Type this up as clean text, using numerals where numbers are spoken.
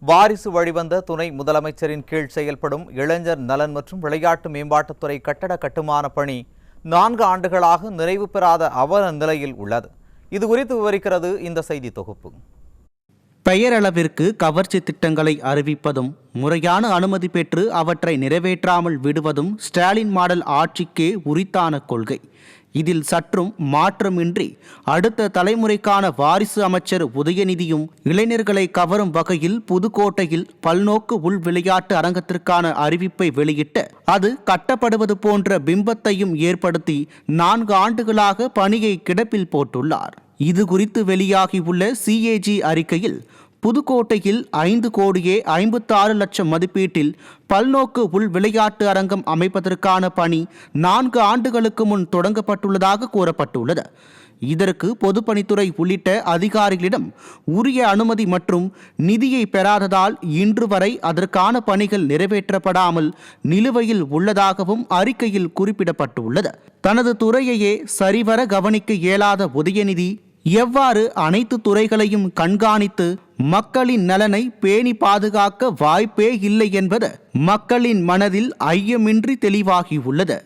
வாரிசு வழிவந்த துணை முதலமைச்சரின் கீழ் செயல்படும் இளைஞர் நலன் மற்றும் விளையாட்டு மேம்பாட்டுத்துறை கட்டட கட்டுமான பணி 4 ஆண்டுகளாக நிறைவு பெறாத அவல நிலையில் உள்ளது. இது குறித்து விவரிக்கிறது இந்த செய்தி தொகுப்பு. பெயரளவிற்கு கவர்ச்சி திட்டங்களை அறிவிப்பதும் முறையான அனுமதி பெற்று அவற்றை நிறைவேற்றாமல் விடுவதும் ஸ்டாலின் மாடல் ஆட்சிக்கே உரித்தான கொள்கை. இதில் சற்றும் மாற்றமின்றி அடுத்த தலைமுறைக்கான வாரிசு அமைச்சர் உதயநிதியும் இளைஞர்களை கவரும் வகையில் புதுக்கோட்டையில் பல்நோக்கு உள் விளையாட்டு அரங்கத்திற்கான அறிவிப்பை வெளியிட்டு அது கட்டப்படுவது போன்ற பிம்பத்தையும் ஏற்படுத்தி 4 ஆண்டுகளாக பணியை கிடப்பில் போட்டுள்ளார். இது குறித்து வெளியாகியுள்ள CAG அறிக்கையில் புதுக்கோட்டையில் 5,56,00,000 மதிப்பீட்டில் பல்நோக்கு உள் விளையாட்டு அரங்கம் அமைப்பதற்கான பணி 4 ஆண்டுகளுக்கு முன் தொடங்கப்பட்டுள்ளதாக கூறப்பட்டுள்ளது. இதற்கு பொதுப்பணித்துறை உள்ளிட்ட அதிகாரிகளிடம் உரிய அனுமதி மற்றும் நிதியை பெறாததால் இன்று வரை அதற்கான பணிகள் நிறைவேற்றப்படாமல் நிலுவையில் உள்ளதாகவும் அறிக்கையில் குறிப்பிடப்பட்டுள்ளது. தனது துறையையே சரிவர கவனிக்க இயலாத உதயநிதி எவ்வாறு அனைத்து துறைகளையும் கண்காணித்து மக்களின் நலனை பேணி பாதுகாக்க வாய்ப்பே இல்லை என்பது மக்களின் மனதில் ஐயமின்றி தெளிவாகியுள்ளது.